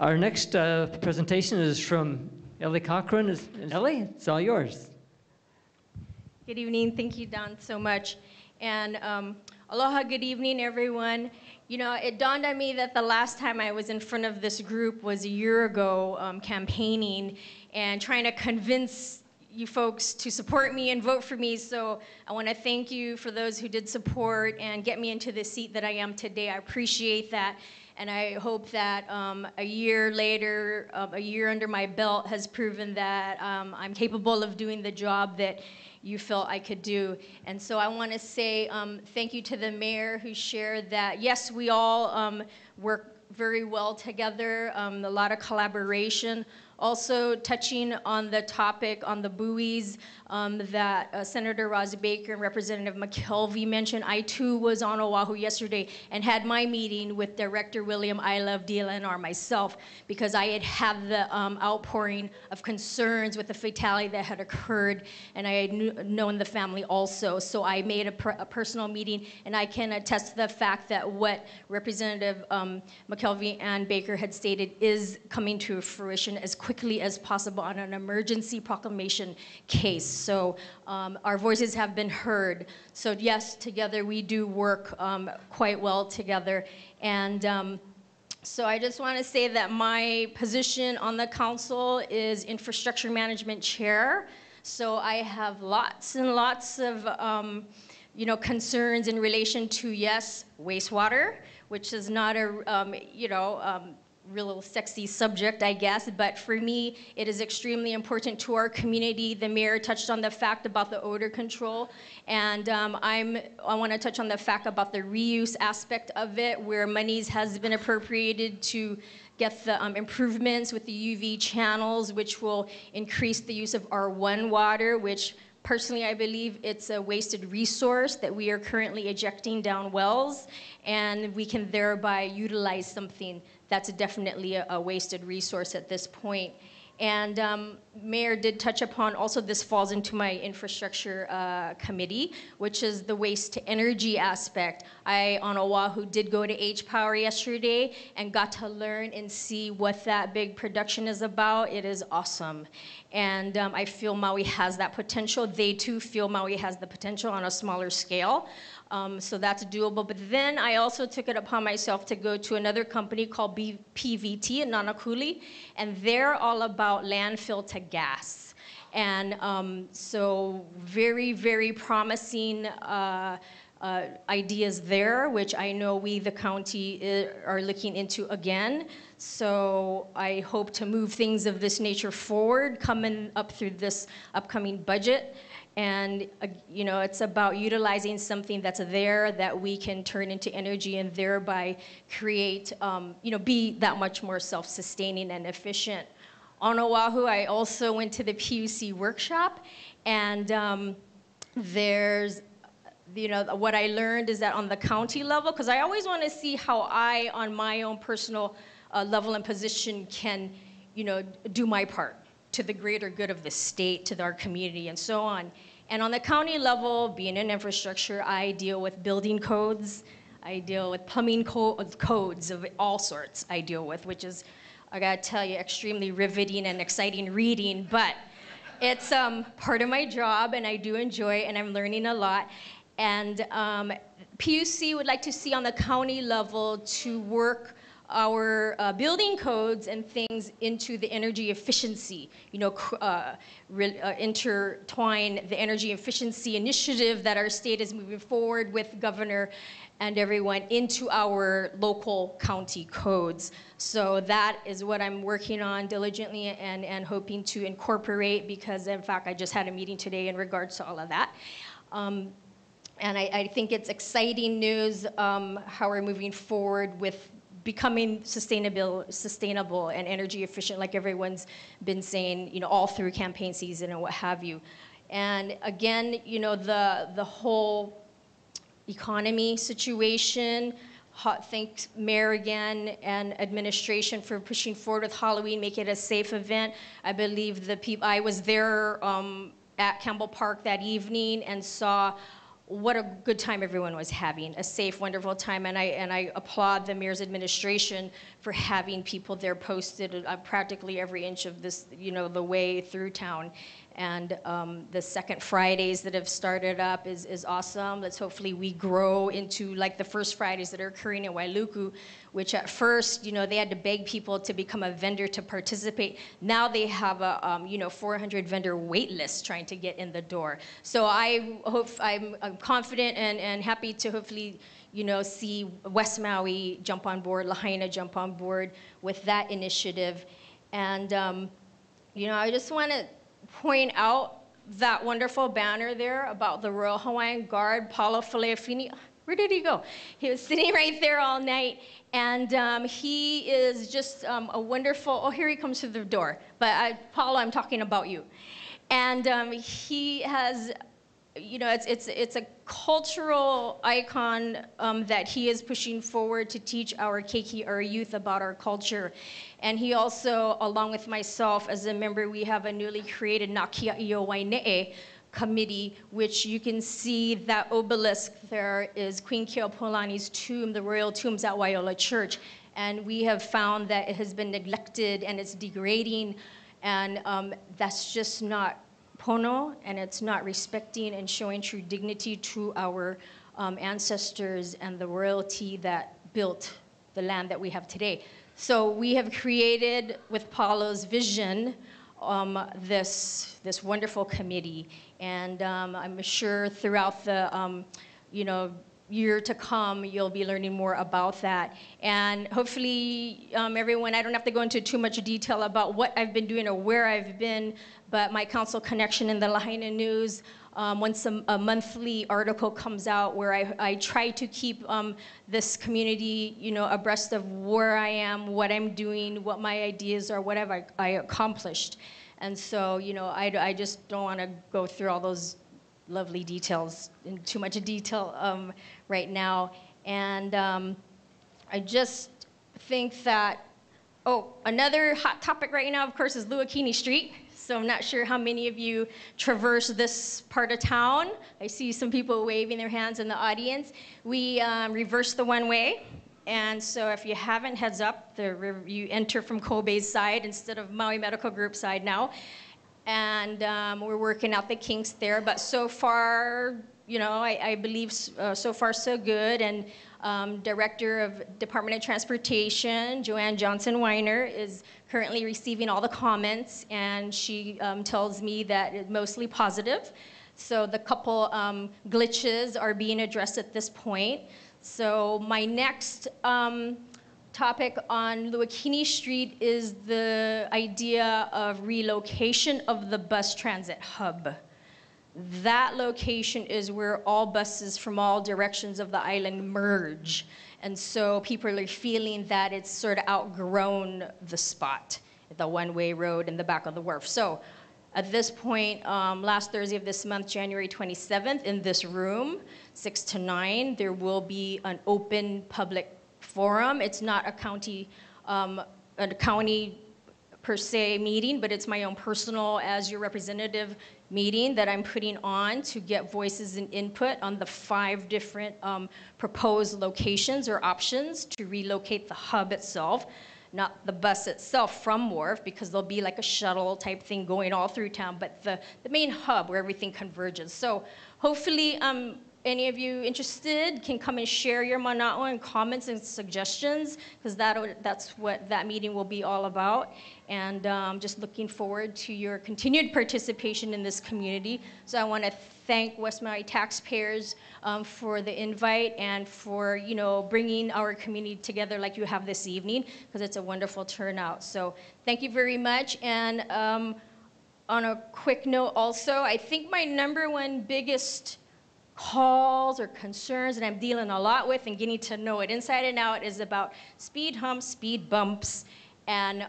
Our next presentation is from Elle Cochran. Elle, it's all yours. Good evening. Thank you, Don, so much. And aloha, good evening, everyone. You know, it dawned on me that the last time I was in front of this group was a year ago, campaigning and trying to convince you folks to support me and vote for me. So I want to thank you for those who did support and get me into the seat that I am today. I appreciate that. And I hope that a year later, a year under my belt has proven that I'm capable of doing the job that you felt I could do. And so I want to say thank you to the mayor who shared that, yes, we all work very well together, a lot of collaboration. Also touching on the topic on the buoys that Senator Ross Baker and Representative McKelvey mentioned. I too was on Oahu yesterday and had my meeting with Director William I Love DLNR myself, because I had the outpouring of concerns with the fatality that had occurred, and I had known the family also. So I made a personal meeting, and I can attest to the fact that what Representative McKelvey and Baker had stated is coming to fruition as quickly as possible on an emergency proclamation case. So our voices have been heard. So yes, together we do work quite well together. And so I just want to say that my position on the council is infrastructure management chair. So I have lots and lots of you know, concerns in relation to, yes, wastewater, which is not a real sexy subject, I guess, but for me, it is extremely important to our community. The mayor touched on the fact about the odor control, and I want to touch on the fact about the reuse aspect of it, where monies has been appropriated to get the improvements with the UV channels, which will increase the use of R1 water, which personally, I believe it's a wasted resource that we are currently ejecting down wells, and we can thereby utilize something that's definitely a wasted resource at this point. And Mayor did touch upon, also this falls into my infrastructure committee, which is the waste to energy aspect. I, on Oahu, did go to H-Power yesterday and got to learn and see what that big production is about. It is awesome. And I feel Maui has that potential. They too feel Maui has the potential on a smaller scale. So that's doable. But then I also took it upon myself to go to another company called PVT in Nanakuli, and they're all about landfill to gas. And so very, very promising ideas there, which I know we, the county, are looking into again. So I hope to move things of this nature forward coming up through this upcoming budget. And you know, it's about utilizing something that's there that we can turn into energy and thereby create, you know, be that much more self-sustaining and efficient. On Oahu, I also went to the PUC workshop, and there's, you know, what I learned is that on the county level, because I always want to see how I, on my own personal level and position, can, you know, do my part to the greater good of the state, to our community, and so on. And on the county level, being in infrastructure, I deal with building codes, I deal with plumbing codes of all sorts I deal with, which is, I gotta tell you, extremely riveting and exciting reading, but it's part of my job, and I do enjoy it, and I'm learning a lot. And PUC would like to see on the county level to work our building codes and things into the energy efficiency, you know, intertwine the energy efficiency initiative that our state is moving forward with Governor and everyone into our local county codes. So that is what I'm working on diligently and hoping to incorporate, because in fact, I just had a meeting today in regards to all of that. And I think it's exciting news how we're moving forward with becoming sustainable and energy efficient, like everyone's been saying, you know, all through campaign season and what have you. And again, you know, the whole economy situation. Thanks, Mayor again and administration for pushing forward with Halloween, make it a safe event. I believe the people, I was there at Campbell Park that evening and saw what a good time everyone was having, a safe, wonderful time. And I applaud the mayor's administration for having people there posted practically every inch of this, the way through town. And the second Fridays that have started up is awesome. Let's hopefully we grow into like the first Fridays that are occurring in Wailuku, which at first, they had to beg people to become a vendor to participate. Now they have a 400 vendor wait list trying to get in the door. So I'm confident and happy to hopefully see West Maui jump on board, Lahaina jump on board with that initiative. And I just want to point out that wonderful banner there about the Royal Hawaiian Guard, Paolo Faleafini. Where did he go? He was sitting right there all night, and he is just a wonderful, oh, here he comes through the door. But Paolo, I'm talking about you. And he has, it's a cultural icon that he is pushing forward to teach our keiki, our youth, about our culture. And he also, along with myself as a member, we have a newly created Nakia'io Waine'e committee, which you can see that obelisk there is Queen Keopuolani's tomb, the royal tombs at Waiola Church. And we have found that it has been neglected and it's degrading, and that's just not pono, and it's not respecting and showing true dignity to our ancestors and the royalty that built the land that we have today. So we have created, with Paulo's vision, this wonderful committee, and I'm sure throughout the year to come, you'll be learning more about that. And hopefully, everyone, I don't have to go into too much detail about what I've been doing or where I've been, but my council connection in the Lahaina News, once a monthly article comes out where I try to keep this community, abreast of where I am, what I'm doing, what my ideas are, what have I accomplished. And so, I just don't want to go through all those lovely details in too much detail right now. And I just think that, another hot topic right now, of course, is Luakini Street. So I'm not sure how many of you traverse this part of town. I see some people waving their hands in the audience. We reversed the one-way. And so if you haven't, heads up, you enter from Kobe's side instead of Maui Medical Group side now. And we're working out the kinks there. But so far, I believe so far so good. And Director of Department of Transportation, Joanne Johnson-Weiner, is currently receiving all the comments, and she tells me that it's mostly positive. So the couple glitches are being addressed at this point. So my next topic on Luakini Street is the idea of relocation of the bus transit hub. That location is where all buses from all directions of the island merge. And so people are feeling that it's sort of outgrown the spot, the one-way road in the back of the wharf. So at this point, last Thursday of this month, January 27th, in this room, 6 to 9, there will be an open public forum. It's not a county per se meeting, but it's my own personal, as your representative, meeting that I'm putting on to get voices and input on the 5 different proposed locations or options to relocate the hub itself, not the bus itself from Wharf, because there'll be like a shuttle type thing going all through town, but the main hub where everything converges. So hopefully any of you interested can come and share your mana'o and comments and suggestions, because that's what that meeting will be all about. And just looking forward to your continued participation in this community. So I want to thank West Maui Taxpayers for the invite and for bringing our community together like you have this evening, because it's a wonderful turnout. So thank you very much. And on a quick note also, I think my #1 biggest calls or concerns that I'm dealing a lot with and getting to know it inside and out is about speed humps, speed bumps, and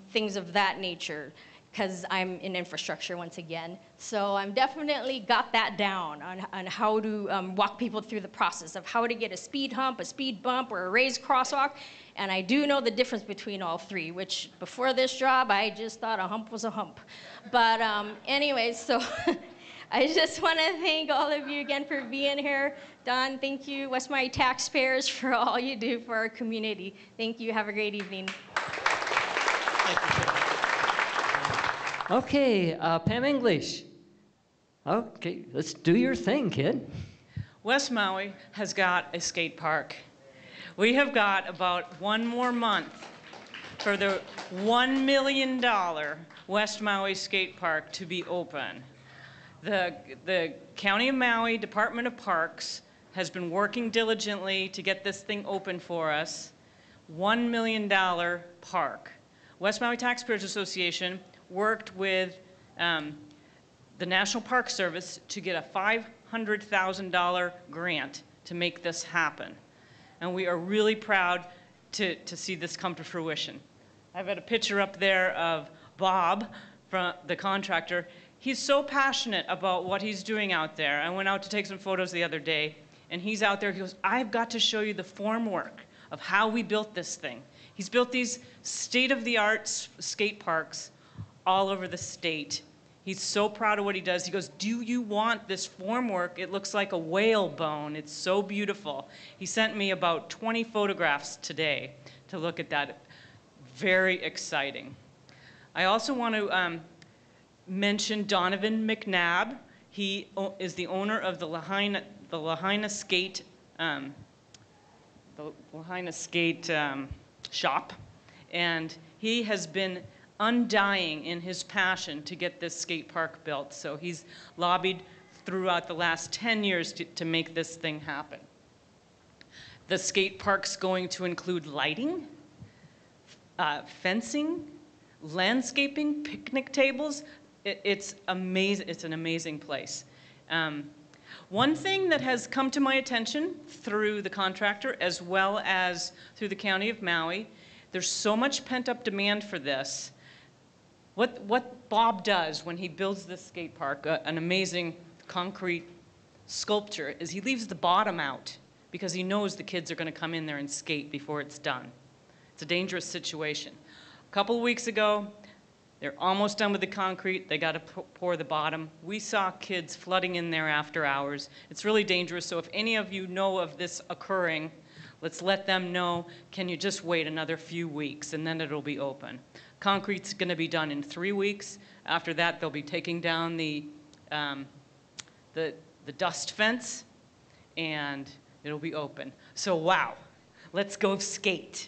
things of that nature, because I'm in infrastructure once again. So I'm definitely got that down on how to walk people through the process of how to get a speed hump, a speed bump, or a raised crosswalk. And I do know the difference between all 3, which before this job, I just thought a hump was a hump. But anyway, so I just want to thank all of you again for being here. Don, thank you. West Maui Taxpayers for all you do for our community. Thank you. Have a great evening. Okay, Pam English. Okay, let's do your thing, kid. West Maui has got a skate park. We have got about one more month for the $1 million West Maui skate park to be open. The County of Maui Department of Parks has been working diligently to get this thing open for us. $1 million park. West Maui Taxpayers Association worked with the National Park Service to get a $500,000 grant to make this happen. And we are really proud to see this come to fruition. I've got a picture up there of Bob, from the contractor. He's so passionate about what he's doing out there. I went out to take some photos the other day, and he's out there, he goes, I've got to show you the formwork of how we built this thing. He's built these state-of-the-art skate parks all over the state. He's so proud of what he does. He goes, do you want this formwork? It looks like a whale bone. It's so beautiful. He sent me about 20 photographs today to look at that. Very exciting. I also want to mention Donovan McNabb. He is the owner of the Lahaina Skate shop, and he has been undying in his passion to get this skate park built. So he's lobbied throughout the last 10 years to make this thing happen. The skate park's going to include lighting, fencing, landscaping, picnic tables. It's amazing. It's an amazing place. One thing that has come to my attention through the contractor as well as through the County of Maui, there's so much pent-up demand for this. What Bob does when he builds this skate park, an amazing concrete sculpture, is he leaves the bottom out because he knows the kids are going to come in there and skate before it's done. It's a dangerous situation. A couple of weeks ago, they're almost done with the concrete. They got to pour the bottom. We saw kids flooding in there after hours. It's really dangerous, so if any of you know of this occurring, let's let them know. Can you just wait another few weeks, and then it'll be open. Concrete's going to be done in 3 weeks. After that, they'll be taking down the dust fence, and it'll be open. So wow, let's go skate.